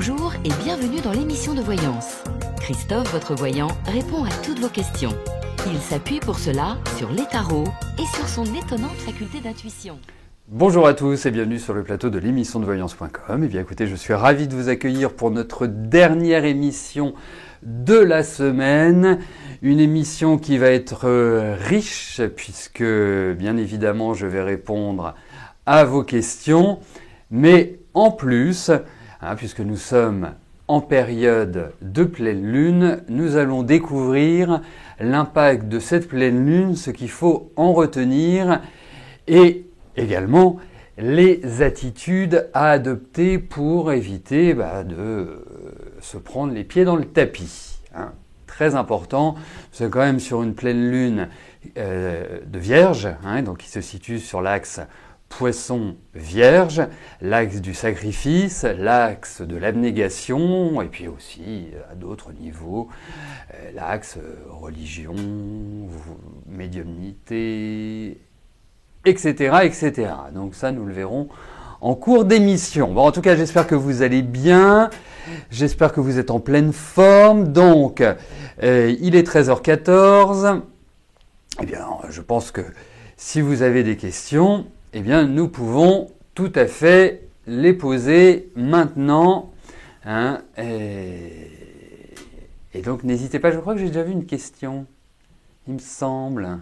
Bonjour et bienvenue dans l'émission de voyance. Christophe, votre voyant, répond à toutes vos questions. Il s'appuie pour cela sur les tarots et sur son étonnante faculté d'intuition. Bonjour à tous et bienvenue sur le plateau de l'émission de voyance.com. Eh bien écoutez, je suis ravi de vous accueillir pour notre dernière émission de la semaine. Une émission qui va être riche puisque bien évidemment je vais répondre à vos questions. Mais en plus, puisque nous sommes en période de pleine lune, nous allons découvrir l'impact de cette pleine lune, ce qu'il faut en retenir et également les attitudes à adopter pour éviter de se prendre les pieds dans le tapis. Très important, c'est quand même sur une pleine lune de Vierge, donc qui se situe sur l'axe Poisson-Vierge, l'axe du sacrifice, l'axe de l'abnégation, et puis aussi à d'autres niveaux, l'axe religion, médiumnité, etc., etc. Donc ça, nous le verrons en cours d'émission. Bon, en tout cas, j'espère que vous allez bien, j'espère que vous êtes en pleine forme. Donc, il est 13h14. Eh bien, je pense que si vous avez des questions, eh bien, nous pouvons tout à fait les poser maintenant. Et donc, n'hésitez pas. Je crois que j'ai déjà vu une question. Il me semble.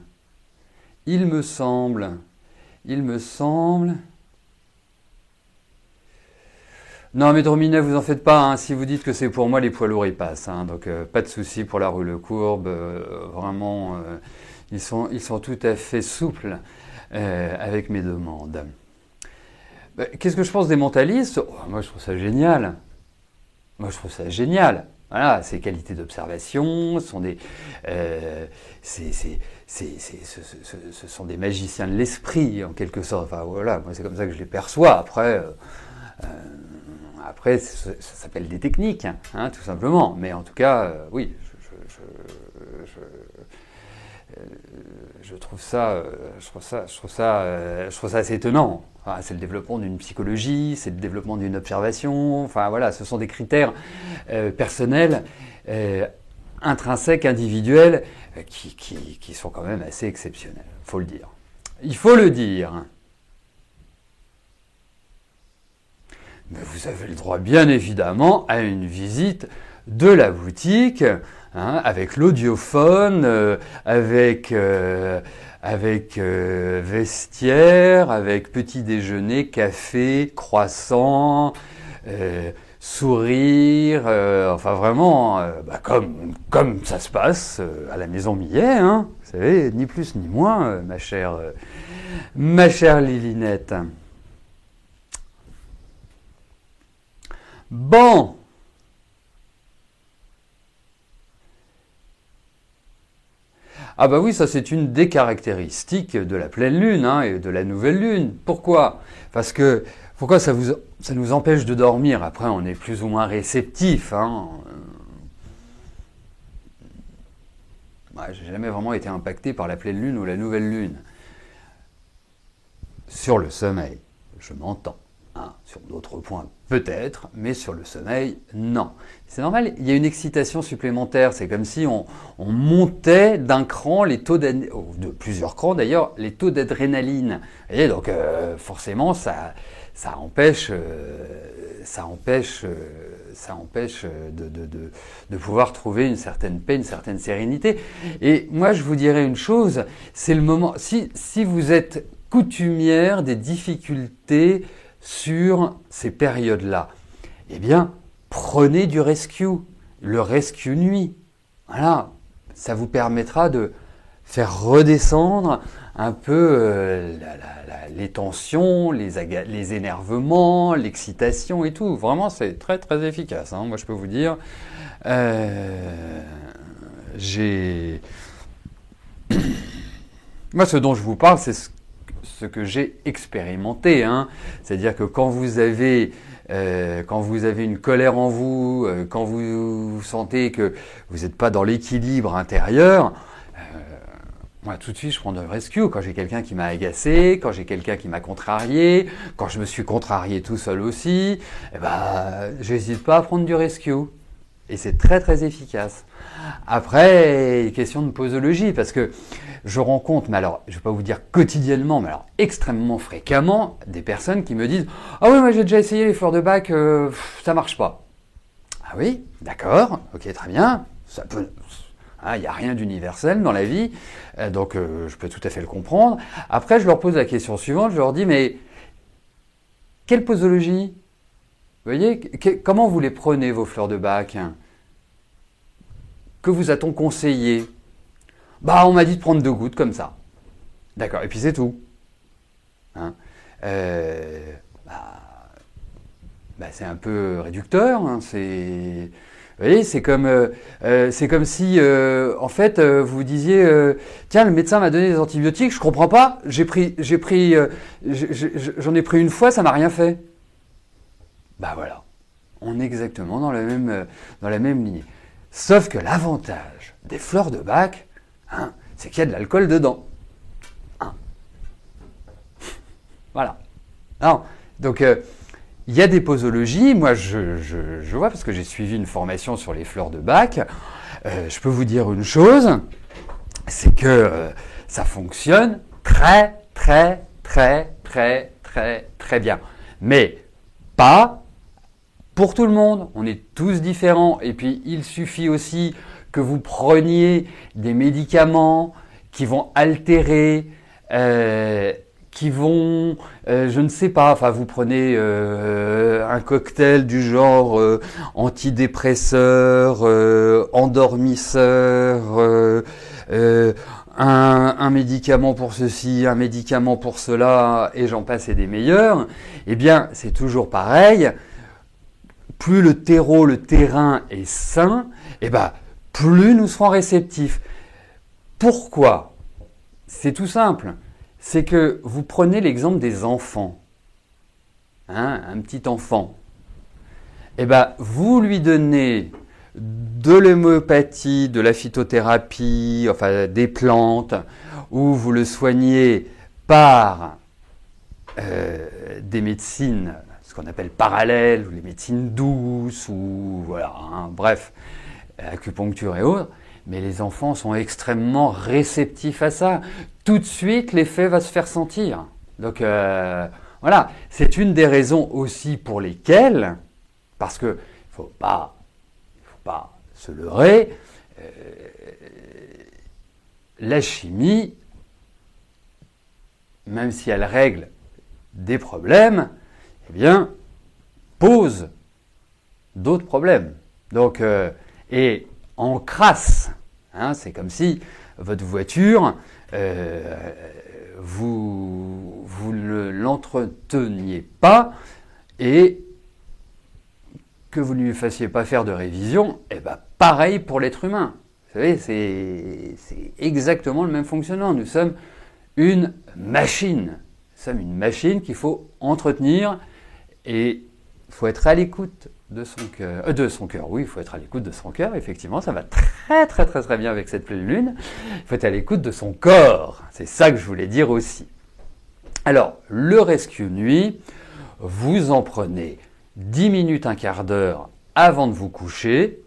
Non, mais Drominet, vous en faites pas. Si vous dites que c'est pour moi, les poids lourds, ils passent. Donc, pas de souci pour la roue courbe. Vraiment, ils sont tout à fait souples. Avec mes demandes. Qu'est-ce que je pense des mentalistes ? Moi, je trouve ça génial. Voilà, ces qualités d'observation sont des, ce sont des magiciens de l'esprit en quelque sorte. Enfin voilà, moi c'est comme ça que je les perçois. Après, ça s'appelle des techniques, tout simplement. Mais en tout cas, oui, je trouve ça assez étonnant. C'est le développement d'une psychologie, c'est le développement d'une observation. Enfin voilà, ce sont des critères personnels, intrinsèques, individuels, qui sont quand même assez exceptionnels. Faut le dire. Il faut le dire. Mais vous avez le droit, bien évidemment, à une visite de la boutique. Avec l'audiophone, avec vestiaire, avec petit déjeuner, café, croissant, sourire, enfin vraiment, comme ça se passe à la maison Millet, vous savez, ni plus ni moins, ma chère Lilinette. Bon. Ah bah oui, ça c'est une des caractéristiques de la pleine lune et de la nouvelle lune. Pourquoi ? Parce que pourquoi ça nous empêche de dormir ? Après, on est plus ou moins réceptif. J'ai jamais vraiment été impacté par la pleine lune ou la nouvelle lune. Sur le sommeil, je m'entends. Sur d'autres points, peut-être, mais sur le sommeil, non. C'est normal, il y a une excitation supplémentaire. C'est comme si on montait d'un cran les taux de plusieurs crans d'ailleurs, les taux d'adrénaline. Et donc, forcément, ça empêche de pouvoir trouver une certaine paix, une certaine sérénité. Et moi, je vous dirais une chose, c'est le moment, si vous êtes coutumière des difficultés sur ces périodes-là, eh bien, prenez du rescue, le rescue nuit. Voilà, ça vous permettra de faire redescendre un peu les tensions, les énervements, l'excitation et tout. Vraiment, c'est très très efficace. Moi, je peux vous dire, moi, ce dont je vous parle, c'est ce que j'ai expérimenté, c'est-à-dire que quand vous avez une colère en vous, quand vous sentez que vous n'êtes pas dans l'équilibre intérieur, moi, tout de suite, je prends du rescue. Quand j'ai quelqu'un qui m'a agacé, quand j'ai quelqu'un qui m'a contrarié, quand je me suis contrarié tout seul aussi, eh ben, j'hésite pas à prendre du rescue. Et c'est très très efficace. Après, question de posologie, parce que je rencontre, mais alors, je vais pas vous dire quotidiennement, mais alors extrêmement fréquemment, des personnes qui me disent « Ah oui, moi j'ai déjà essayé les fleurs de bac, ça marche pas. » Ah oui, d'accord, ok, très bien, ça peut... Il n'y a rien d'universel dans la vie, donc je peux tout à fait le comprendre. Après, je leur pose la question suivante, je leur dis, mais quelle posologie? Vous voyez, comment vous les prenez, vos fleurs de bac? Que vous a-t-on conseillé? Bah, on m'a dit de prendre 2 gouttes comme ça. D'accord, et puis c'est tout. Hein, c'est un peu réducteur, hein, c'est... Vous voyez, c'est comme si, en fait, vous disiez, tiens, le médecin m'a donné des antibiotiques, je comprends pas, j'en ai pris une fois, ça m'a rien fait. Bah voilà, on est exactement dans la même lignée. Sauf que l'avantage des fleurs de bac, hein, c'est qu'il y a de l'alcool dedans. Hein. Voilà. Non, donc, il y a des posologies, moi je vois, parce que j'ai suivi une formation sur les fleurs de bac, je peux vous dire une chose, c'est que ça fonctionne très très très très très très bien. Mais pas pour tout le monde, on est tous différents, et puis il suffit aussi que vous preniez des médicaments qui vont altérer, qui vont, je ne sais pas, enfin vous prenez un cocktail du genre antidépresseur, endormisseur, un médicament pour ceci, un médicament pour cela, et j'en passe et des meilleurs, eh bien c'est toujours pareil, plus le terreau, le terrain est sain, eh ben, plus nous serons réceptifs. Pourquoi? C'est tout simple. C'est que vous prenez l'exemple des enfants, hein, un petit enfant, eh ben, vous lui donnez de l'homéopathie, de la phytothérapie, enfin des plantes, ou vous le soignez par des médecines, ce qu'on appelle parallèles, ou les médecines douces, ou voilà, hein, bref, acupuncture et autres. Mais les enfants sont extrêmement réceptifs à ça. Tout de suite, l'effet va se faire sentir. Donc voilà, c'est une des raisons aussi pour lesquelles, parce que il faut pas se leurrer, la chimie, même si elle règle des problèmes, eh bien, pose d'autres problèmes. Donc, et en crasse, hein, c'est comme si votre voiture, vous ne l'entreteniez pas et que vous ne lui fassiez pas faire de révision, et ben pareil pour l'être humain. Vous savez, c'est exactement le même fonctionnement. Nous sommes une machine. Nous sommes une machine qu'il faut entretenir et il faut être à l'écoute de son cœur. Oui, il faut être à l'écoute de son cœur, effectivement, ça va très très très très bien avec cette pleine lune. Il faut être à l'écoute de son corps. C'est ça que je voulais dire aussi. Alors, le rescue nuit, vous en prenez 10 minutes, un quart d'heure avant de vous coucher.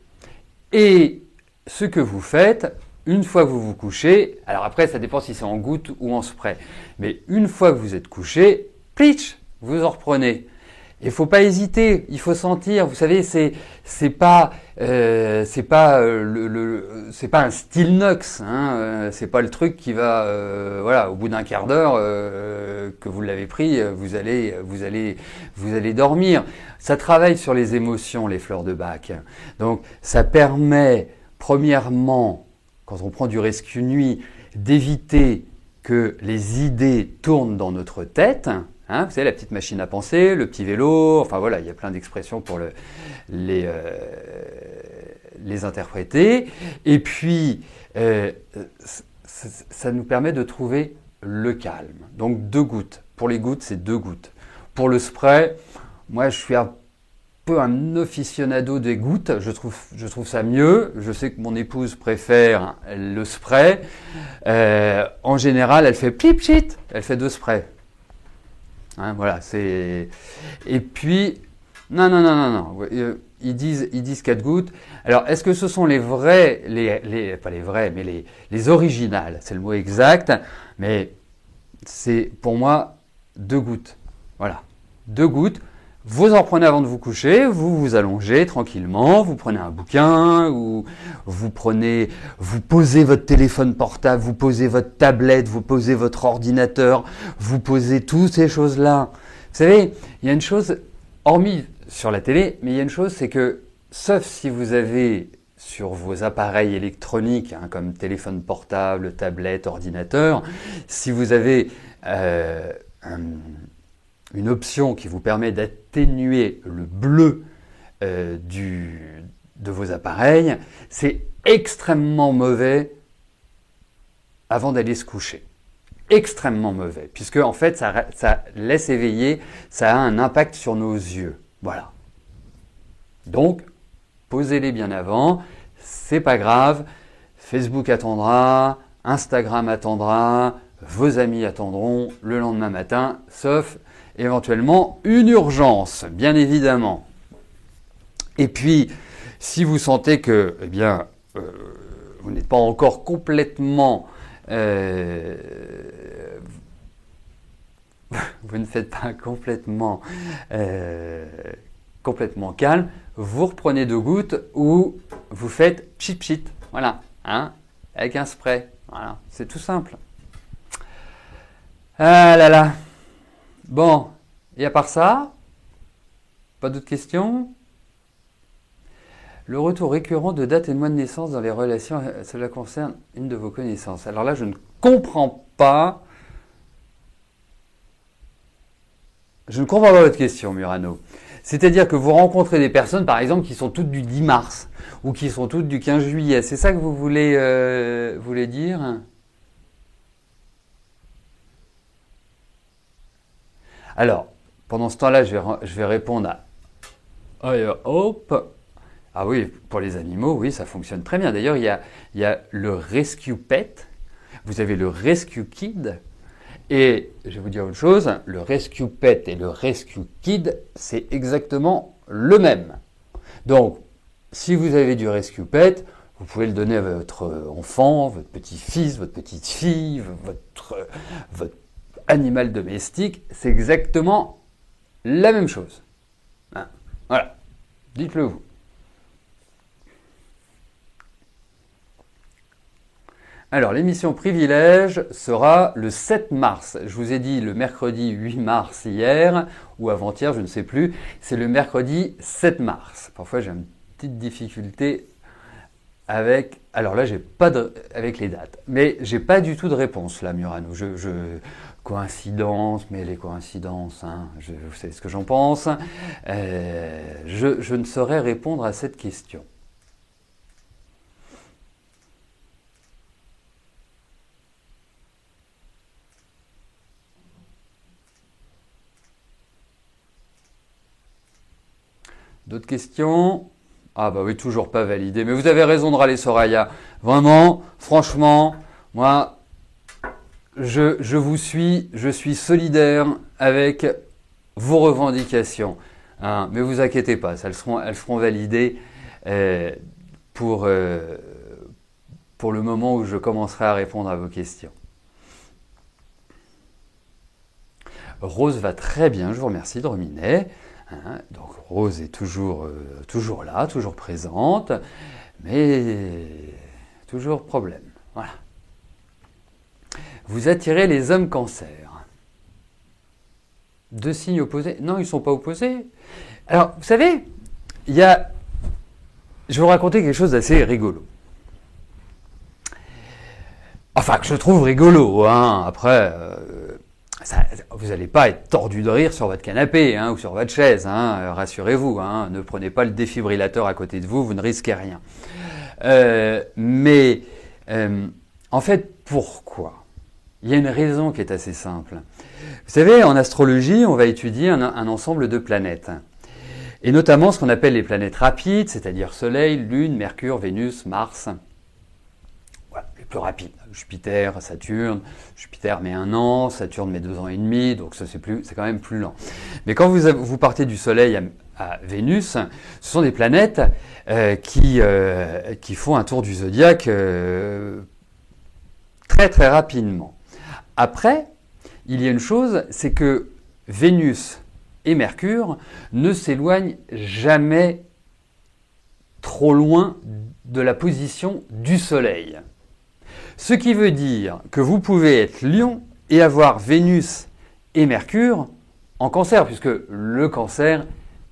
Et ce que vous faites, une fois que vous vous couchez, alors après ça dépend si c'est en gouttes ou en spray, mais une fois que vous êtes couché, plitch, vous en reprenez. Il faut pas hésiter, il faut sentir. Vous savez, c'est pas un Stilnox, hein, c'est pas le truc qui va voilà, au bout d'un quart d'heure que vous l'avez pris, vous allez dormir. Ça travaille sur les émotions, les fleurs de bac. Donc ça permet premièrement, quand on prend du rescue nuit, d'éviter que les idées tournent dans notre tête. Hein, vous savez, la petite machine à penser, le petit vélo, enfin voilà, il y a plein d'expressions pour les interpréter. Et puis, ça nous permet de trouver le calme. Donc 2 gouttes. Pour les gouttes, c'est 2 gouttes. Pour le spray, moi je suis peu un aficionado des gouttes, je trouve ça mieux. Je sais que mon épouse préfère le spray. En général, elle fait plip-chit, elle fait 2 sprays. Hein, voilà, c'est... Et puis, non. Ils disent 4 gouttes. Alors, est-ce que ce sont les vrais, pas les vrais, mais les originales, c'est le mot exact, mais c'est pour moi 2 gouttes. Voilà, 2 gouttes. Vous en prenez avant de vous coucher, vous vous allongez tranquillement, vous prenez un bouquin, ou vous posez votre téléphone portable, vous posez votre tablette, vous posez votre ordinateur, vous posez toutes ces choses-là. Vous savez, il y a une chose, hormis sur la télé, mais il y a une chose, c'est que, sauf si vous avez sur vos appareils électroniques, hein, comme téléphone portable, tablette, ordinateur, si vous avez une option qui vous permet d'atténuer le bleu de vos appareils, c'est extrêmement mauvais avant d'aller se coucher. Extrêmement mauvais, puisque en fait ça laisse éveiller, ça a un impact sur nos yeux. Voilà. Donc, posez-les bien avant, c'est pas grave, Facebook attendra, Instagram attendra, vos amis attendront le lendemain matin, sauf éventuellement une urgence, bien évidemment. Et puis, si vous sentez que, eh bien, vous n'êtes pas encore complètement, vous ne faites pas complètement calme, vous reprenez 2 gouttes ou vous faites pchit, voilà, hein, avec un spray, voilà, c'est tout simple. Ah là là. Bon, et à part ça, pas d'autres questions? Le retour récurrent de date et de mois de naissance dans les relations, cela concerne une de vos connaissances. Alors là, je ne comprends pas. Je ne comprends pas votre question, Murano. C'est-à-dire que vous rencontrez des personnes, par exemple, qui sont toutes du 10 mars ou qui sont toutes du 15 juillet. C'est ça que vous voulez dire? Alors, pendant ce temps-là, je vais répondre à hop. Ah oui, pour les animaux, oui, ça fonctionne très bien. D'ailleurs, il y a le Rescue Pet, vous avez le Rescue Kid, et je vais vous dire autre chose, le Rescue Pet et le Rescue Kid, c'est exactement le même. Donc, si vous avez du Rescue Pet, vous pouvez le donner à votre enfant, votre petit-fils, votre petite-fille, votre animal domestique, c'est exactement la même chose. Hein, voilà, dites-le vous. Alors, l'émission Privilège sera le 7 mars. Je vous ai dit le mercredi 8 mars hier, ou avant-hier, je ne sais plus. C'est le mercredi 7 mars. Parfois, j'ai une petite difficulté avec... Alors là, j'ai pas avec les dates. Mais j'ai pas du tout de réponse là, Murano. Coïncidence, mais les coïncidences, hein, vous savez ce que j'en pense. Je ne saurais répondre à cette question. D'autres questions? Ah bah oui, toujours pas validé. Mais vous avez raison de râler, Soraya. Vraiment, franchement, moi, je vous suis, je suis solidaire avec vos revendications. Hein, mais vous inquiétez pas, elles seront validées pour le moment où je commencerai à répondre à vos questions. Rose va très bien, je vous remercie de Rominet. Hein, donc Rose est toujours là, toujours présente, mais toujours problème. Voilà. Vous attirez les hommes cancer. 2 signes opposés? Non, ils ne sont pas opposés. Alors, vous savez, je vais vous raconter quelque chose d'assez rigolo. Enfin, que je trouve rigolo, hein. Après... vous n'allez pas être tordu de rire sur votre canapé ou sur votre chaise, hein, rassurez-vous. Hein, ne prenez pas le défibrillateur à côté de vous, vous ne risquez rien. En fait, pourquoi? Il y a une raison qui est assez simple. Vous savez, en astrologie, on va étudier un ensemble de planètes. et notamment ce qu'on appelle les planètes rapides, c'est-à-dire Soleil, Lune, Mercure, Vénus, Mars. Voilà, les plus rapides. Jupiter, Saturne. Jupiter met 1 an, Saturne met 2 ans et demi, donc ça c'est quand même plus lent. Mais quand vous partez du Soleil à Vénus, ce sont des planètes qui font un tour du zodiaque très très rapidement. Après, il y a une chose, c'est que Vénus et Mercure ne s'éloignent jamais trop loin de la position du Soleil. Ce qui veut dire que vous pouvez être Lion et avoir Vénus et Mercure en Cancer, puisque le Cancer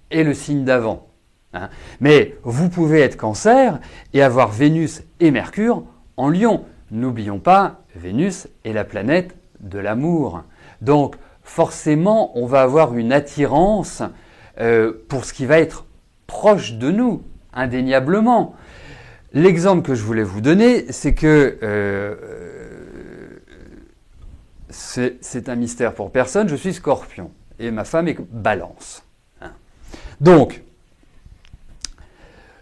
est le signe d'avant. Hein. Mais vous pouvez être Cancer et avoir Vénus et Mercure en Lion. N'oublions pas, Vénus est la planète de l'amour. Donc, forcément, on va avoir une attirance pour ce qui va être proche de nous, indéniablement. L'exemple que je voulais vous donner, c'est que c'est un mystère pour personne, je suis Scorpion et ma femme est Balance. Hein. Donc,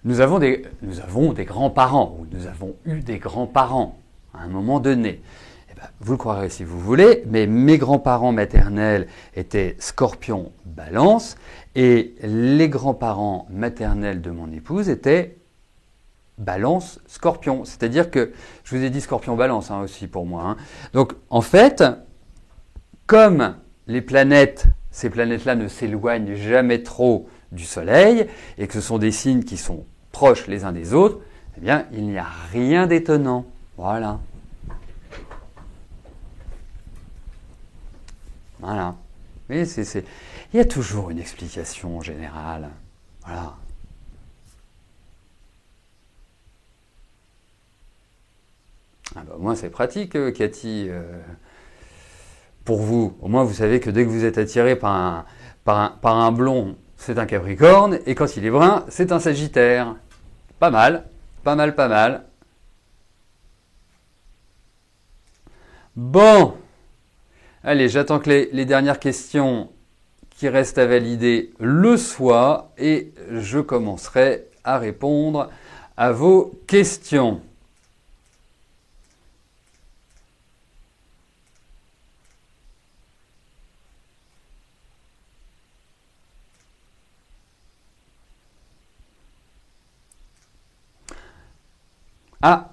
nous avons des grands-parents, ou nous avons eu des grands-parents à un moment donné. Eh ben, vous le croirez si vous voulez, mais mes grands-parents maternels étaient Scorpion, Balance, et les grands-parents maternels de mon épouse étaient Balance, Scorpion. C'est-à-dire que, je vous ai dit Scorpion, Balance hein, aussi pour moi. Hein. Donc, en fait, comme ces planètes-là ne s'éloignent jamais trop du Soleil, et que ce sont des signes qui sont proches les uns des autres, eh bien, il n'y a rien d'étonnant. Voilà. Voilà. Mais il y a toujours une explication générale. Voilà. Ah bah, au moins c'est pratique, Cathy. Pour vous, au moins vous savez que dès que vous êtes attiré par un blond, c'est un Capricorne, et quand il est brun, c'est un Sagittaire. Pas mal, pas mal, pas mal. Bon, allez, j'attends que les dernières questions qui restent à valider le soient, et je commencerai à répondre à vos questions. Ah,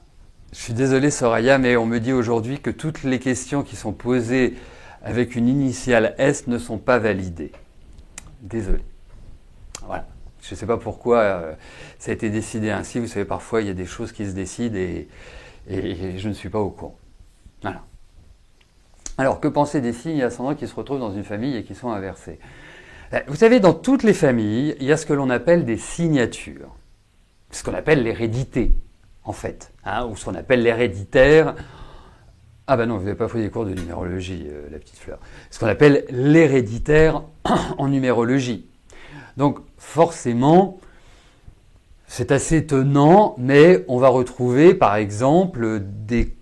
je suis désolé Soraya, mais on me dit aujourd'hui que toutes les questions qui sont posées avec une initiale S ne sont pas validées. Désolé. Voilà. Je ne sais pas pourquoi ça a été décidé ainsi. Vous savez, parfois, il y a des choses qui se décident et je ne suis pas au courant. Voilà. Alors, que penser des signes ascendants qui se retrouvent dans une famille et qui sont inversés? Vous savez, dans toutes les familles, il y a ce que l'on appelle des signatures. Ce qu'on appelle l'hérédité. En fait, hein, ou ce qu'on appelle l'héréditaire. Ah ben non, vous n'avez pas pris des cours de numérologie, la petite fleur. Ce qu'on appelle l'héréditaire en numérologie. Donc forcément, c'est assez étonnant, mais on va retrouver par exemple des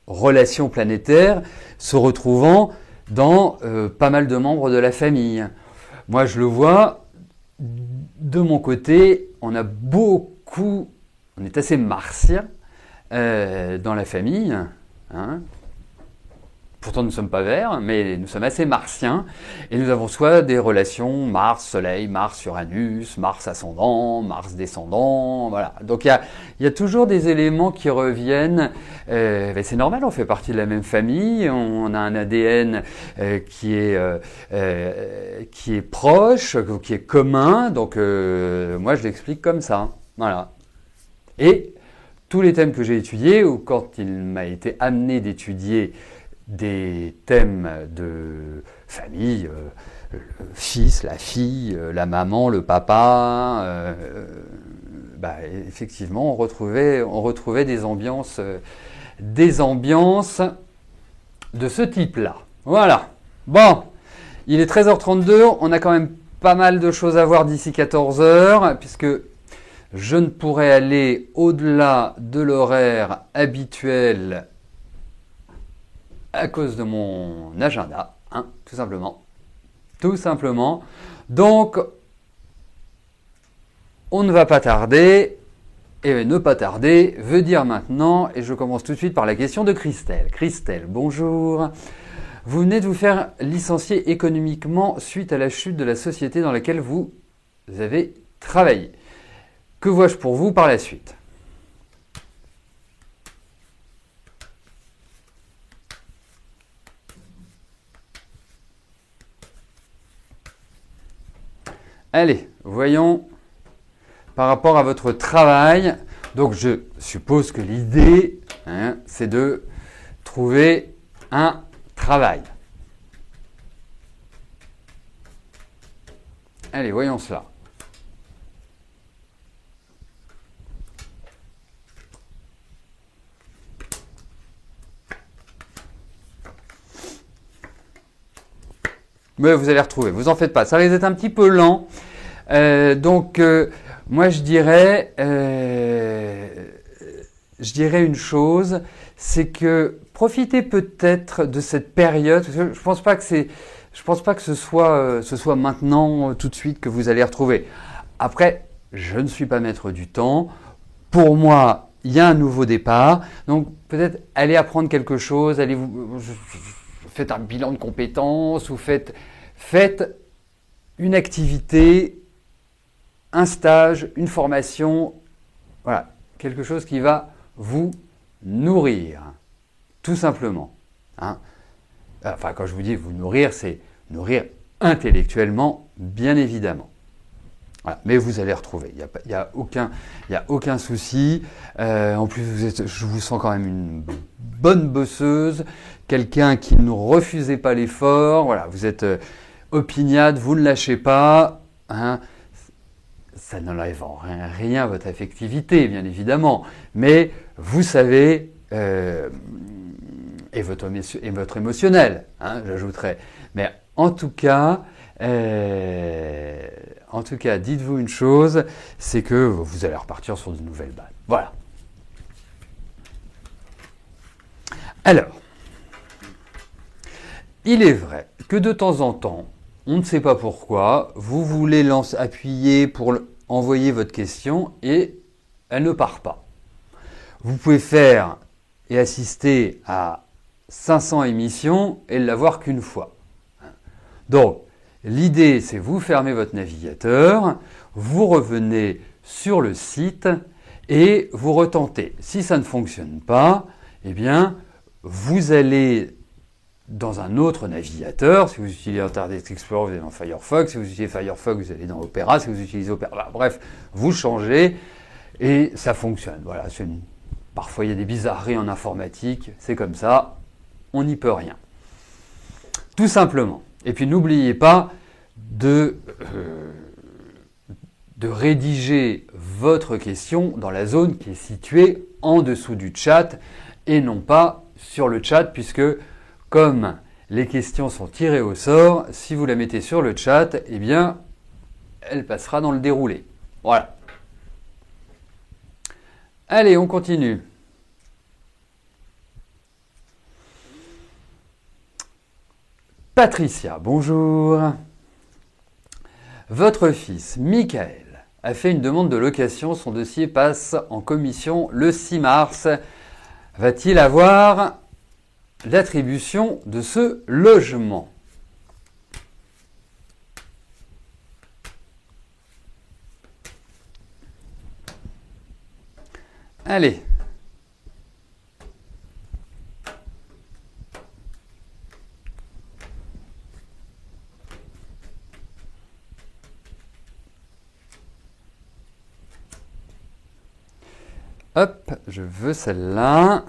relations planétaires se retrouvant dans pas mal de membres de la famille. Moi je le vois, de mon côté, on est assez martien dans la famille. Hein. Pourtant, nous ne sommes pas verts, mais nous sommes assez martiens. Et nous avons soit des relations Mars-Soleil, Mars-Uranus, Mars-ascendant, Mars-descendant. Voilà. Donc, il y a toujours des éléments qui reviennent. C'est normal, on fait partie de la même famille. On a un ADN qui est proche, qui est commun. Donc, moi, je l'explique comme ça. Voilà. Et tous les thèmes que j'ai étudiés, ou quand il m'a été amené d'étudier des thèmes de famille, le fils, la fille, la maman, le papa, effectivement, on retrouvait des ambiances de ce type-là. Voilà. Bon, il est 13h32, on a quand même pas mal de choses à voir d'ici 14h, puisque je ne pourrai aller au-delà de l'horaire habituel à cause de mon agenda, hein, tout simplement. Tout simplement. Donc, on ne va pas tarder. Et ne pas tarder veut dire maintenant, et je commence tout de suite par la question de Christelle. Christelle, bonjour. Vous venez de vous faire licencier économiquement suite à la chute de la société dans laquelle vous avez travaillé. Que vois-je pour vous par la suite ? Allez, voyons par rapport à votre travail. Donc je suppose que l'idée, c'est de trouver un travail. Allez, voyons cela. Mais vous allez retrouver, vous en faites pas. Ça risque d'être un petit peu lent. Moi je dirais une chose, c'est que profitez peut-être de cette période. Parce que je pense pas que ce soit maintenant tout de suite que vous allez retrouver. Après, je ne suis pas maître du temps. Pour moi, il y a un nouveau départ. Donc peut-être allez apprendre quelque chose, faites un bilan de compétences ou faites une activité, un stage, une formation, voilà, quelque chose qui va vous nourrir, tout simplement. Enfin, quand je vous dis vous nourrir, c'est nourrir intellectuellement, bien évidemment. Voilà. Mais vous allez retrouver, il y a aucun souci. En plus, je vous sens quand même une bonne bosseuse, quelqu'un qui ne refusait pas l'effort. Voilà, vous êtes opiniâtre, vous ne lâchez pas. Ça n'enlève en rien à votre affectivité, bien évidemment. Mais vous savez, et votre émotionnel, j'ajouterais. Mais en tout cas, dites-vous une chose, c'est que vous allez repartir sur de nouvelles bases. Voilà. Alors, il est vrai que de temps en temps, on ne sait pas pourquoi, vous voulez appuyer pour envoyer votre question et elle ne part pas. Vous pouvez faire et assister à 500 émissions et ne l'avoir qu'une fois. Donc, l'idée, c'est vous fermez votre navigateur, vous revenez sur le site et vous retentez. Si ça ne fonctionne pas, eh bien, vous allez dans un autre navigateur. Si vous utilisez Internet Explorer, vous allez dans Firefox. Si vous utilisez Firefox, vous allez dans Opera. Si vous utilisez Opera, bref, vous changez et ça fonctionne. Voilà, parfois il y a des bizarreries en informatique, c'est comme ça, on n'y peut rien. Tout simplement. Et puis n'oubliez pas de rédiger votre question dans la zone qui est située en dessous du chat et non pas sur le chat, puisque comme les questions sont tirées au sort, si vous la mettez sur le chat, eh bien, elle passera dans le déroulé. Voilà. Allez, on continue. Patricia, bonjour. Votre fils, Michael, a fait une demande de location. Son dossier passe en commission le 6 mars. Va-t-il avoir l'attribution de ce logement? Allez. Hop, je veux celle-là.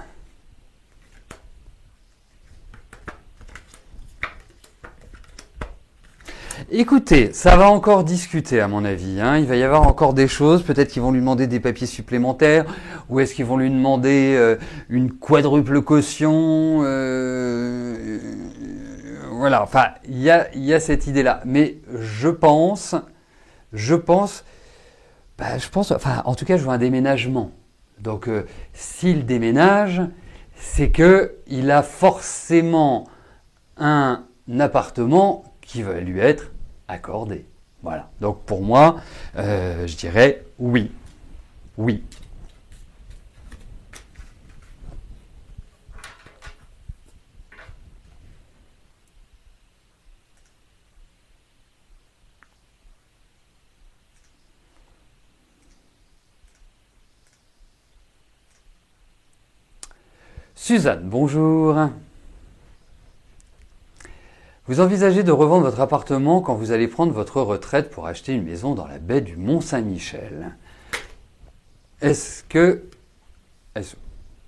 Écoutez, ça va encore discuter à mon avis. Il va y avoir encore des choses. Peut-être qu'ils vont lui demander des papiers supplémentaires, ou est-ce qu'ils vont lui demander une quadruple caution. Voilà. Enfin, il y a cette idée-là. Mais je pense. Enfin, en tout cas, je vois un déménagement. Donc, s'il déménage, c'est que il a forcément un appartement qui va lui être accordé. Voilà. Donc pour moi, je dirais oui. Oui. Suzanne, bonjour. Vous envisagez de revendre votre appartement quand vous allez prendre votre retraite pour acheter une maison dans la baie du Mont-Saint-Michel. Est-ce que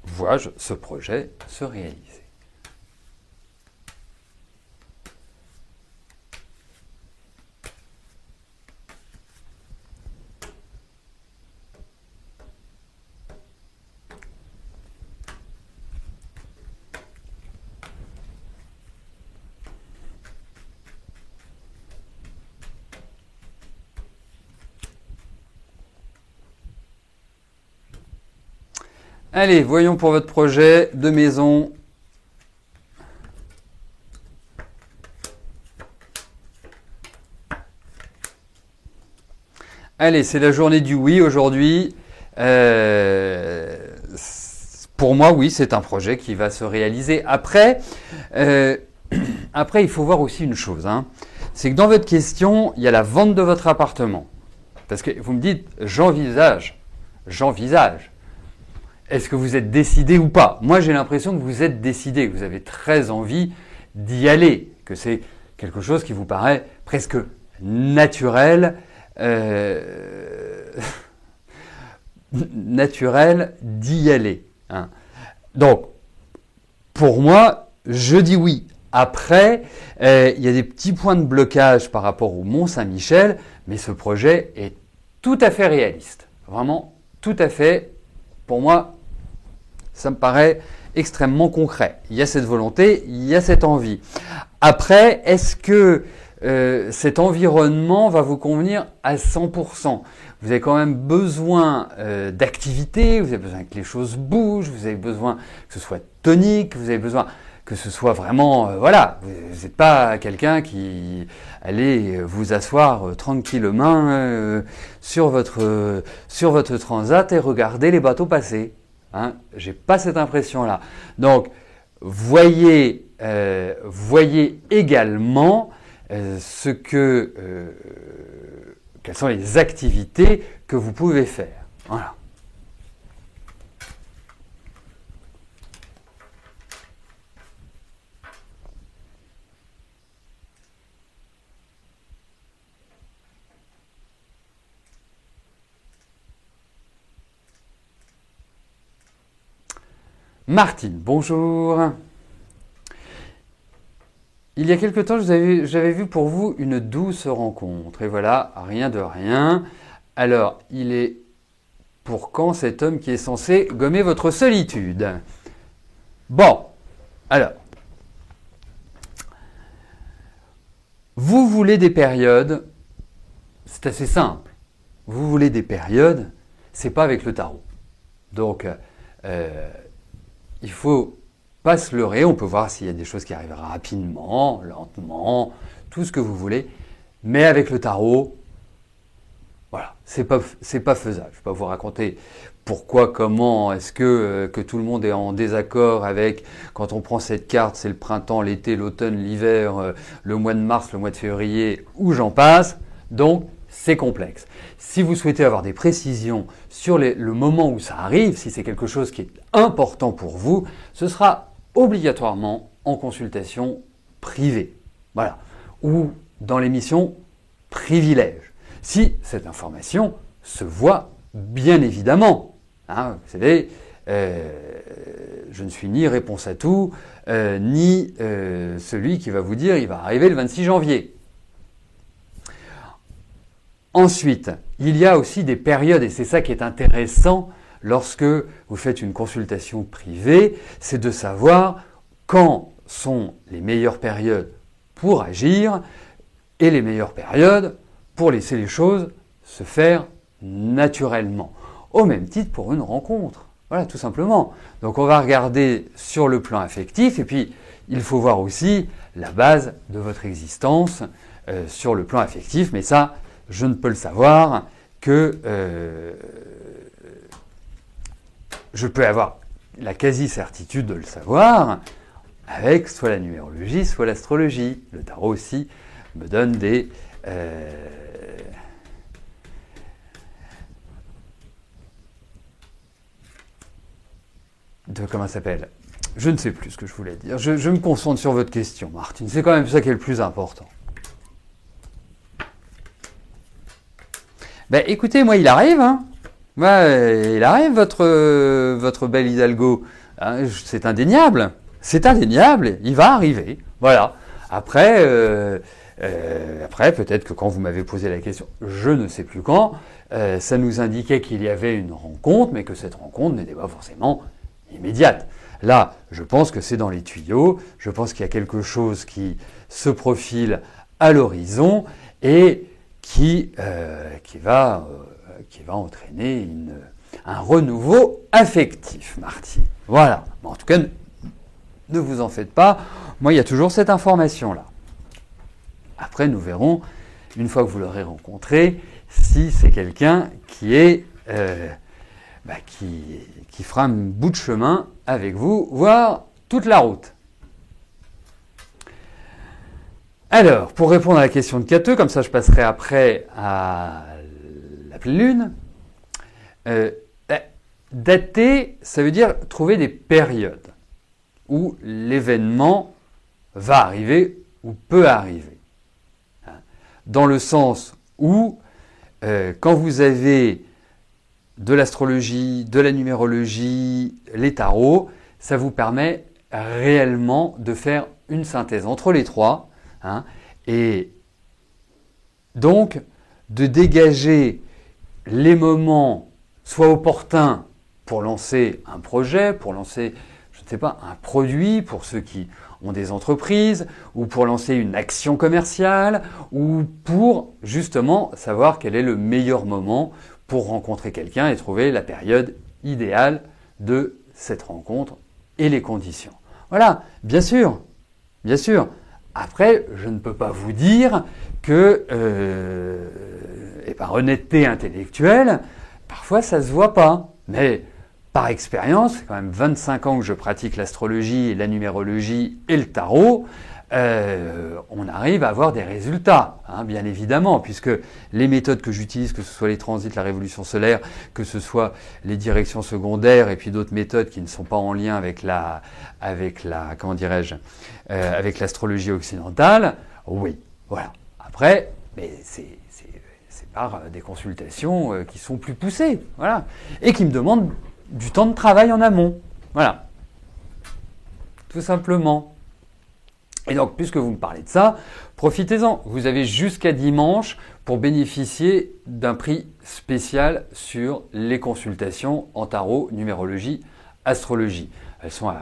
vois-je ce projet se réaliser? Allez, voyons pour votre projet de maison. Allez, c'est la journée du oui aujourd'hui. Pour moi, oui, c'est un projet qui va se réaliser. Après, il faut voir aussi une chose. C'est que dans votre question, il y a la vente de votre appartement. Parce que vous me dites, j'envisage. Est-ce que vous êtes décidé ou pas? Moi, j'ai l'impression que vous êtes décidé, que vous avez très envie d'y aller, que c'est quelque chose qui vous paraît presque naturel, naturel d'y aller. Donc, pour moi, je dis oui. Après, il y a des petits points de blocage par rapport au Mont-Saint-Michel, mais ce projet est tout à fait réaliste. Vraiment, tout à fait. Pour moi, ça me paraît extrêmement concret. Il y a cette volonté, il y a cette envie. Après, est-ce que cet environnement va vous convenir à 100%? Vous avez quand même besoin d'activité, vous avez besoin que les choses bougent, vous avez besoin que ce soit tonique, vous avez besoin que ce soit vraiment, voilà, vous n'êtes pas quelqu'un qui allez vous asseoir tranquillement sur votre transat et regarder les bateaux passer. J'ai pas cette impression-là. Donc, voyez également quelles sont les activités que vous pouvez faire. Voilà. Martine, bonjour. Il y a quelque temps, j'avais vu pour vous une douce rencontre. Et voilà, rien de rien. Alors, il est pour quand cet homme qui est censé gommer votre solitude? Bon, alors. Vous voulez des périodes, c'est assez simple. Vous voulez des périodes, c'est pas avec le tarot. Donc, il faut pas se leurrer, on peut voir s'il y a des choses qui arrivent rapidement, lentement, tout ce que vous voulez, mais avec le tarot, voilà, c'est pas faisable. Je vais pas vous raconter pourquoi, comment, est-ce que tout le monde est en désaccord avec, quand on prend cette carte, c'est le printemps, l'été, l'automne, l'hiver, le mois de mars, le mois de février, où j'en passe, donc c'est complexe. Si vous souhaitez avoir des précisions sur le moment où ça arrive, si c'est quelque chose qui est important pour vous, ce sera obligatoirement en consultation privée. Voilà. Ou dans l'émission Privilège. Si cette information se voit, bien évidemment. Vous savez, je ne suis ni réponse à tout, ni celui qui va vous dire il va arriver le 26 janvier. Ensuite, il y a aussi des périodes, et c'est ça qui est intéressant lorsque vous faites une consultation privée, c'est de savoir quand sont les meilleures périodes pour agir et les meilleures périodes pour laisser les choses se faire naturellement. Au même titre pour une rencontre. Voilà, tout simplement. Donc on va regarder sur le plan affectif et puis il faut voir aussi la base de votre existence, sur le plan affectif, mais ça, je ne peux le savoir que je peux avoir la quasi-certitude de le savoir avec soit la numérologie, soit l'astrologie. Le tarot aussi me donne des... comment ça s'appelle ? Je ne sais plus ce que je voulais dire. Je me concentre sur votre question, Martine. C'est quand même ça qui est le plus important. Ben, écoutez, moi, il arrive, hein. Il arrive, votre bel Hidalgo. Hein, c'est indéniable. C'est indéniable. Il va arriver. Voilà. Après, peut-être que quand vous m'avez posé la question, je ne sais plus quand, ça nous indiquait qu'il y avait une rencontre, mais que cette rencontre n'était pas forcément immédiate. Là, je pense que c'est dans les tuyaux. Je pense qu'il y a quelque chose qui se profile à l'horizon et qui va entraîner un renouveau affectif, Martine. Voilà. Bon, en tout cas, ne vous en faites pas. Moi, il y a toujours cette information-là. Après, nous verrons, une fois que vous l'aurez rencontré, si c'est quelqu'un qui est qui fera un bout de chemin avec vous, voire toute la route. Alors, pour répondre à la question de Cateux, comme ça je passerai après à la pleine lune, dater, ça veut dire trouver des périodes où l'événement va arriver ou peut arriver. Dans le sens où, quand vous avez de l'astrologie, de la numérologie, les tarots, ça vous permet réellement de faire une synthèse entre les trois, hein, et donc de dégager les moments soit opportuns pour lancer un projet, pour lancer, je ne sais pas, un produit pour ceux qui ont des entreprises, ou pour lancer une action commerciale, ou pour justement savoir quel est le meilleur moment pour rencontrer quelqu'un et trouver la période idéale de cette rencontre et les conditions. Voilà, bien sûr, bien sûr. Après, je ne peux pas vous dire que, et par honnêteté intellectuelle, parfois ça se voit pas. Mais par expérience, c'est quand même 25 ans que je pratique l'astrologie, la numérologie et le tarot, on arrive à avoir des résultats, hein, bien évidemment, puisque les méthodes que j'utilise, que ce soit les transits, la révolution solaire, que ce soit les directions secondaires et puis d'autres méthodes qui ne sont pas en lien avec comment dirais-je, avec l'astrologie occidentale, oui, voilà. Après, mais c'est par des consultations qui sont plus poussées, voilà, et qui me demandent du temps de travail en amont, voilà, tout simplement. Et donc, puisque vous me parlez de ça, profitez-en. Vous avez jusqu'à dimanche pour bénéficier d'un prix spécial sur les consultations en tarot, numérologie, astrologie. Elles sont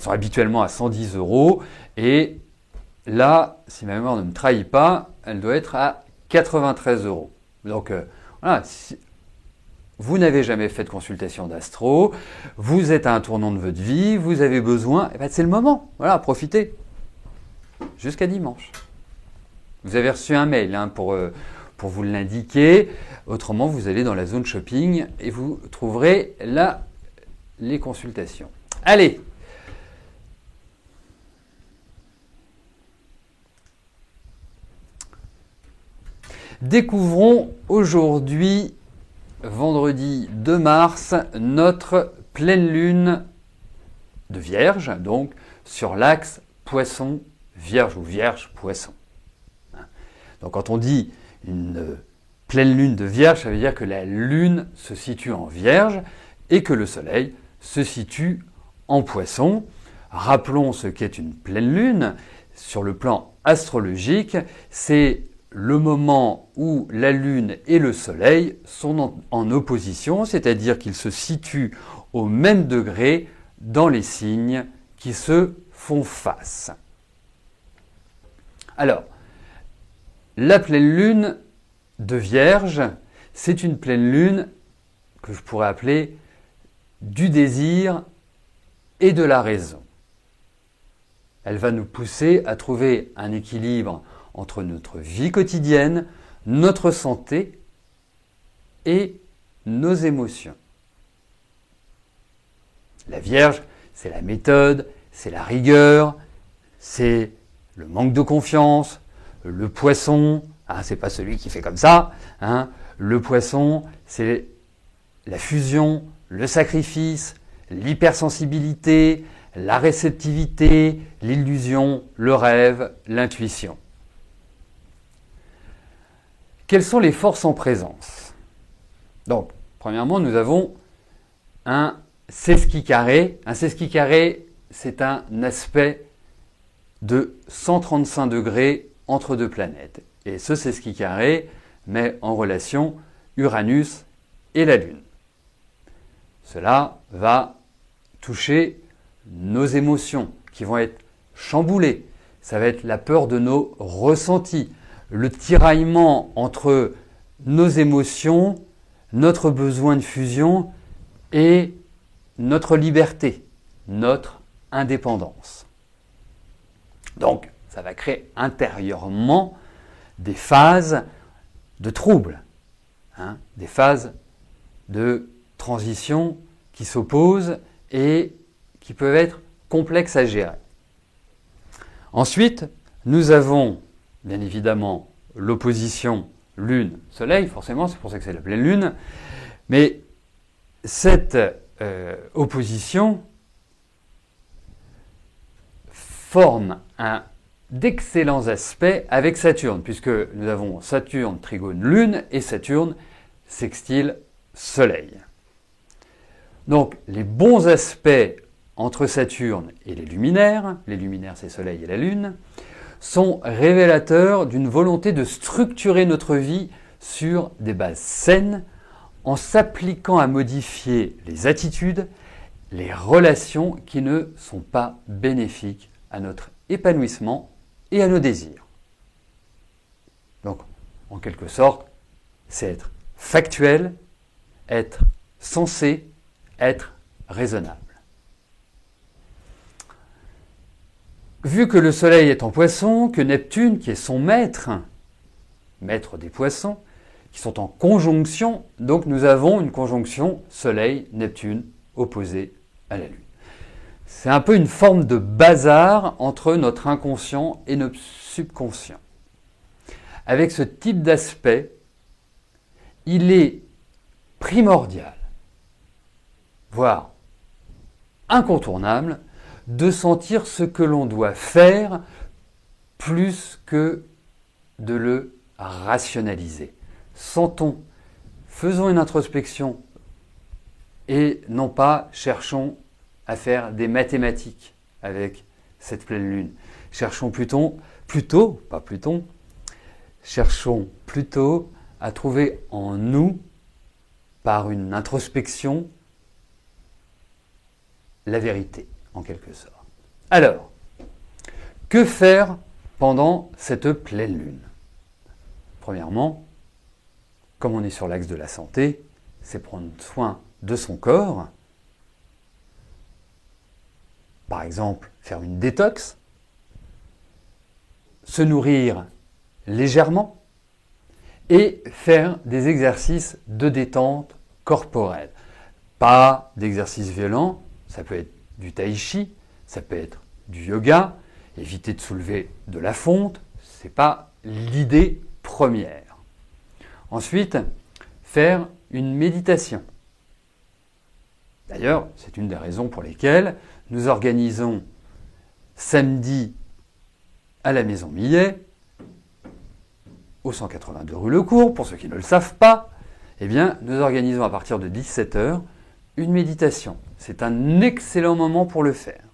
habituellement à 110 € et là, si ma mémoire ne me trahit pas, elle doit être à 93 €. Donc, voilà. Vous n'avez jamais fait de consultation d'astro, vous êtes à un tournant de votre vie, vous avez besoin, c'est le moment. Voilà, profitez. Jusqu'à dimanche. Vous avez reçu un mail pour vous l'indiquer. Autrement, vous allez dans la zone shopping et vous trouverez là les consultations. Allez. Découvrons aujourd'hui, vendredi 2 mars, notre pleine lune de Vierge, donc sur l'axe Poisson-Vierge ou Vierge-Poisson. Donc quand on dit une pleine lune de Vierge, ça veut dire que la lune se situe en Vierge et que le soleil se situe en Poisson. Rappelons ce qu'est une pleine lune. Sur le plan astrologique, c'est le moment où la Lune et le Soleil sont en opposition, c'est-à-dire qu'ils se situent au même degré dans les signes qui se font face. Alors, la pleine Lune de Vierge, c'est une pleine Lune que je pourrais appeler du désir et de la raison. elle va nous pousser à trouver un équilibre entre notre vie quotidienne, notre santé et nos émotions. La Vierge, c'est la méthode, c'est la rigueur, c'est le manque de confiance. Le Poisson, c'est pas celui qui fait comme ça. Le Poisson, c'est la fusion, le sacrifice, l'hypersensibilité, la réceptivité, l'illusion, le rêve, l'intuition. Quelles sont les forces en présence? Donc, premièrement, nous avons un sesqui carré. Un sesqui carré, c'est un aspect de 135 degrés entre deux planètes. Et ce sesqui carré met en relation Uranus et la Lune. Cela va toucher nos émotions qui vont être chamboulées. Ça va être la peur de nos ressentis, le tiraillement entre nos émotions, notre besoin de fusion et notre liberté, notre indépendance. Donc, ça va créer intérieurement des phases de troubles, des phases de transition qui s'opposent et qui peuvent être complexes à gérer. Ensuite, nous avons bien évidemment l'opposition Lune-Soleil, forcément, c'est pour ça que c'est la pleine Lune, mais cette opposition forme d'excellents aspects avec Saturne, puisque nous avons Saturne trigone Lune et Saturne sextile Soleil. Donc les bons aspects entre Saturne et les luminaires c'est Soleil et la Lune, sont révélateurs d'une volonté de structurer notre vie sur des bases saines en s'appliquant à modifier les attitudes, les relations qui ne sont pas bénéfiques à notre épanouissement et à nos désirs. Donc, en quelque sorte, c'est être factuel, être sensé, être raisonnable. Vu que le Soleil est en Poisson, que Neptune, qui est son maître des Poissons, qui sont en conjonction, donc nous avons une conjonction Soleil-Neptune opposée à la Lune. C'est un peu une forme de bazar entre notre inconscient et notre subconscient. Avec ce type d'aspect, il est primordial, voire incontournable, de sentir ce que l'on doit faire plus que de le rationaliser. Sentons, faisons une introspection et non pas cherchons à faire des mathématiques avec cette pleine lune. Cherchons plutôt à trouver en nous, par une introspection, la vérité, en quelque sorte. Alors, que faire pendant cette pleine lune? Premièrement, comme on est sur l'axe de la santé, c'est prendre soin de son corps. Par exemple, faire une détox, se nourrir légèrement et faire des exercices de détente corporelle. Pas d'exercices violents, ça peut être du tai chi, ça peut être du yoga, éviter de soulever de la fonte, ce n'est pas l'idée première. Ensuite, faire une méditation. D'ailleurs, c'est une des raisons pour lesquelles nous organisons samedi à la Maison Millet, au 182 rue Lecourt, pour ceux qui ne le savent pas, nous organisons à partir de 17h une méditation. C'est un excellent moment pour le faire.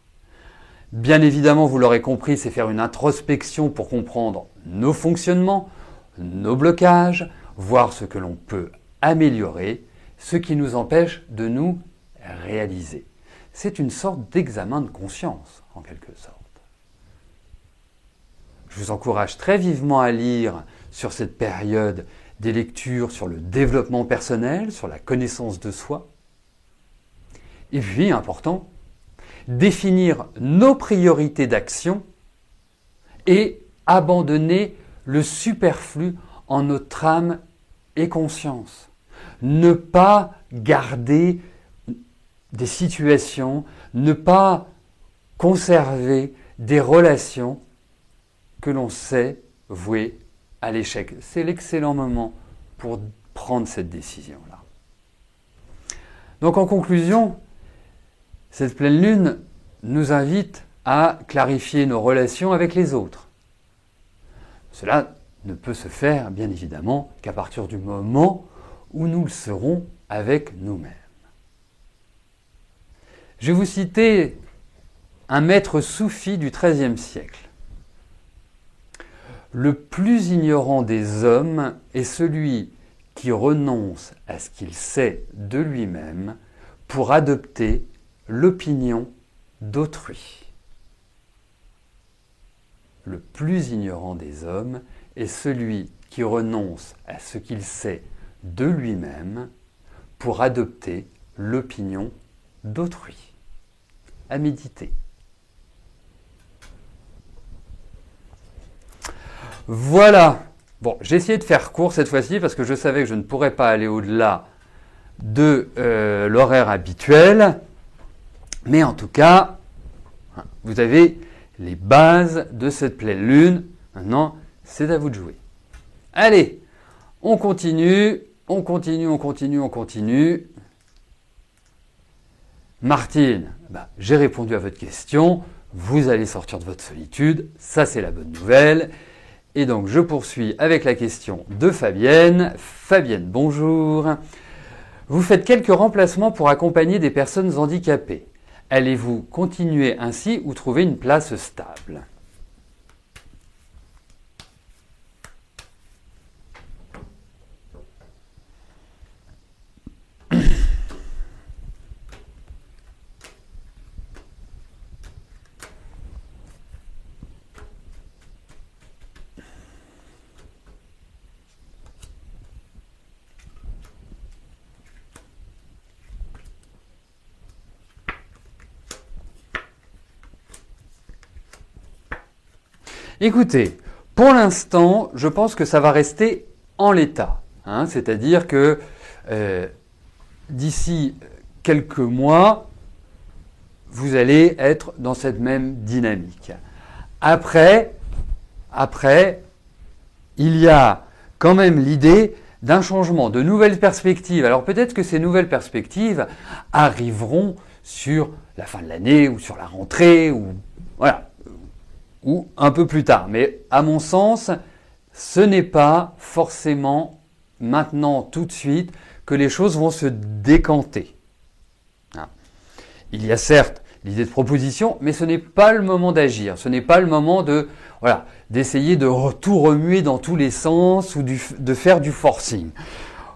Bien évidemment, vous l'aurez compris, c'est faire une introspection pour comprendre nos fonctionnements, nos blocages, voir ce que l'on peut améliorer, ce qui nous empêche de nous réaliser. C'est une sorte d'examen de conscience, en quelque sorte. Je vous encourage très vivement à lire sur cette période des lectures sur le développement personnel, sur la connaissance de soi. Et puis, important, définir nos priorités d'action et abandonner le superflu en notre âme et conscience. Ne pas garder des situations, ne pas conserver des relations que l'on sait vouées à l'échec. C'est l'excellent moment pour prendre cette décision-là. Donc en conclusion, cette pleine lune nous invite à clarifier nos relations avec les autres. Cela ne peut se faire, bien évidemment, qu'à partir du moment où nous le serons avec nous-mêmes. Je vais vous citer un maître soufi du XIIIe siècle. Le plus ignorant des hommes est celui qui renonce à ce qu'il sait de lui-même pour adopter l'opinion d'autrui. Le plus ignorant des hommes est celui qui renonce à ce qu'il sait de lui-même pour adopter l'opinion d'autrui. À méditer. Voilà. Bon, j'ai essayé de faire court cette fois-ci parce que je savais que je ne pourrais pas aller au-delà de l'horaire habituel. Mais en tout cas, vous avez les bases de cette pleine lune. Maintenant, c'est à vous de jouer. Allez, on continue. Martine, j'ai répondu à votre question. Vous allez sortir de votre solitude. Ça, c'est la bonne nouvelle. Et donc, je poursuis avec la question de Fabienne. Fabienne, bonjour. Vous faites quelques remplacements pour accompagner des personnes handicapées. Allez-vous continuer ainsi ou trouver une place stable ? Écoutez, pour l'instant, je pense que ça va rester en l'état. C'est-à-dire que d'ici quelques mois, vous allez être dans cette même dynamique. Après, il y a quand même l'idée d'un changement, de nouvelles perspectives. Alors peut-être que ces nouvelles perspectives arriveront sur la fin de l'année ou sur la rentrée ou voilà. Ou un peu plus tard. Mais à mon sens, ce n'est pas forcément maintenant, tout de suite, que les choses vont se décanter. Il y a certes l'idée de proposition, mais ce n'est pas le moment d'agir. Ce n'est pas le moment d'essayer de tout remuer dans tous les sens ou de faire du forcing.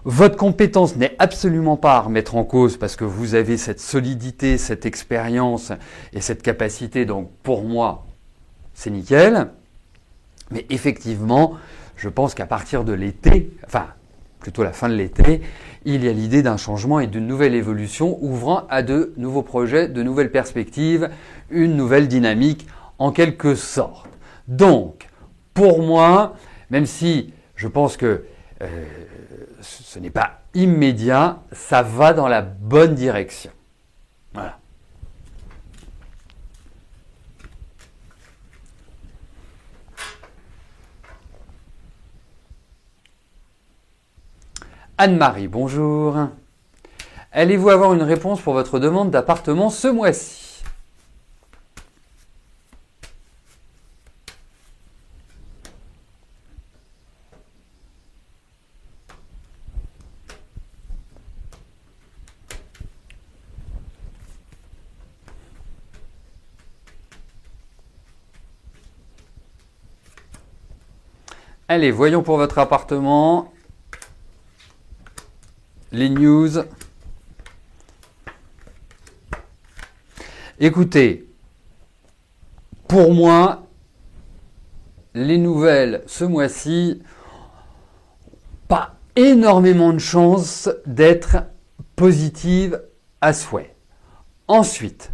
Votre compétence n'est absolument pas à remettre en cause parce que vous avez cette solidité, cette expérience et cette capacité. Donc pour moi, c'est nickel, mais effectivement, je pense qu'à partir de l'été, enfin plutôt la fin de l'été, il y a l'idée d'un changement et d'une nouvelle évolution ouvrant à de nouveaux projets, de nouvelles perspectives, une nouvelle dynamique en quelque sorte. Donc, pour moi, même si je pense que ce n'est pas immédiat, ça va dans la bonne direction. Voilà. Anne-Marie, bonjour. Allez-vous avoir une réponse pour votre demande d'appartement ce mois-ci ? Allez, voyons pour votre appartement. Les news. Écoutez, pour moi, les nouvelles ce mois-ci, pas énormément de chances d'être positives à souhait. Ensuite,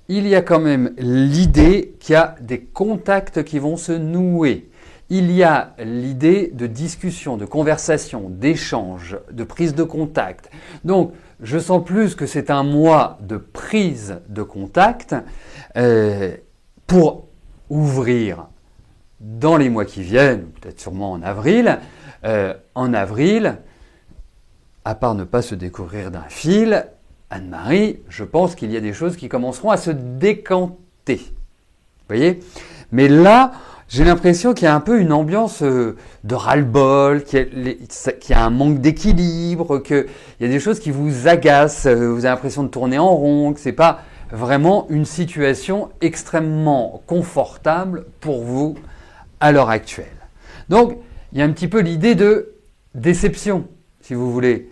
il y a quand même l'idée qu'il y a des contacts qui vont se nouer. Il y a l'idée de discussion, de conversation, d'échange, de prise de contact. Donc, je sens plus que c'est un mois de prise de contact pour ouvrir dans les mois qui viennent, peut-être sûrement en avril. En avril, à part ne pas se découvrir d'un fil, Anne-Marie, je pense qu'il y a des choses qui commenceront à se décanter. Vous voyez? Mais là, j'ai l'impression qu'il y a un peu une ambiance de ras-le-bol, qu'il y a un manque d'équilibre, qu'il y a des choses qui vous agacent, vous avez l'impression de tourner en rond, que ce n'est pas vraiment une situation extrêmement confortable pour vous à l'heure actuelle. Donc, il y a un petit peu l'idée de déception, si vous voulez.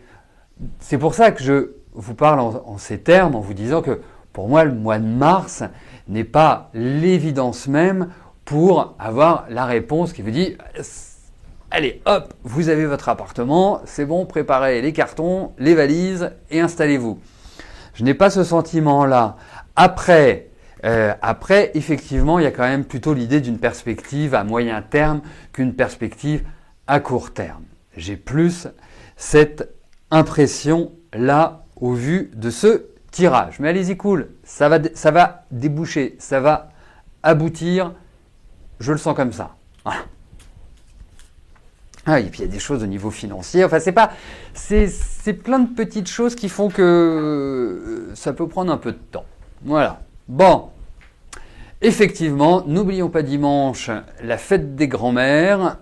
C'est pour ça que je vous parle en ces termes, en vous disant que pour moi, le mois de mars n'est pas l'évidence même pour avoir la réponse qui vous dit « Allez, hop, vous avez votre appartement, c'est bon, préparez les cartons, les valises et installez-vous ». Je n'ai pas ce sentiment-là. Après, effectivement, il y a quand même plutôt l'idée d'une perspective à moyen terme qu'une perspective à court terme. J'ai plus cette impression-là au vu de ce tirage. Mais allez-y, cool, ça va déboucher, ça va aboutir, je le sens comme ça. Voilà. Ah, et puis il y a des choses au niveau financier, enfin c'est plein de petites choses qui font que ça peut prendre un peu de temps. Voilà. Bon, effectivement, n'oublions pas dimanche la fête des grands-mères.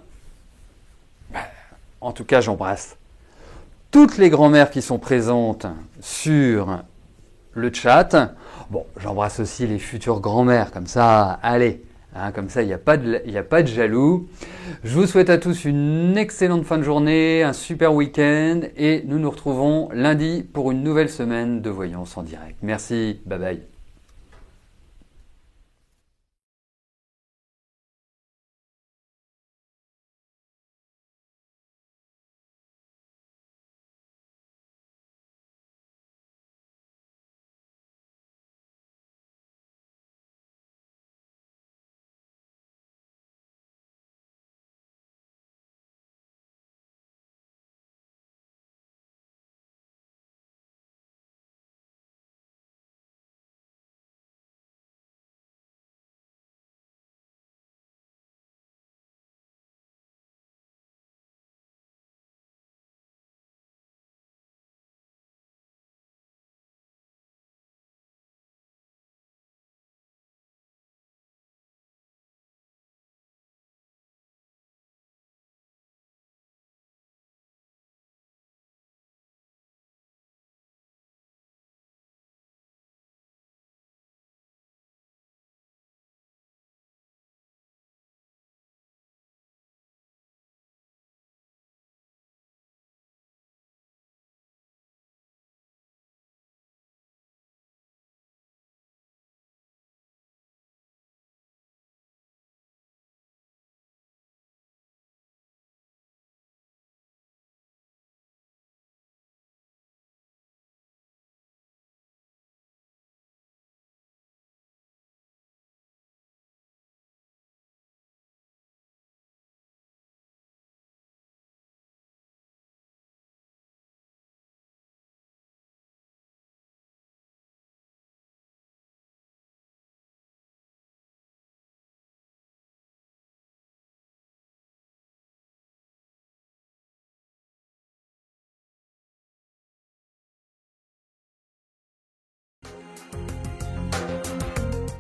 En tout cas, j'embrasse toutes les grand-mères qui sont présentes sur le chat. Bon, j'embrasse aussi les futures grand-mères, comme ça, allez, hein, comme ça, il n'y a pas de jaloux. Je vous souhaite à tous une excellente fin de journée, un super week-end, et nous nous retrouvons lundi pour une nouvelle semaine de Voyance en direct. Merci, bye bye.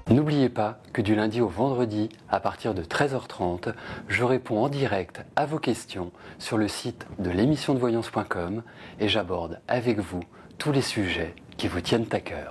N'oubliez pas que du lundi au vendredi, à partir de 13h30, je réponds en direct à vos questions sur le site de l'émissiondevoyance.com et j'aborde avec vous tous les sujets qui vous tiennent à cœur.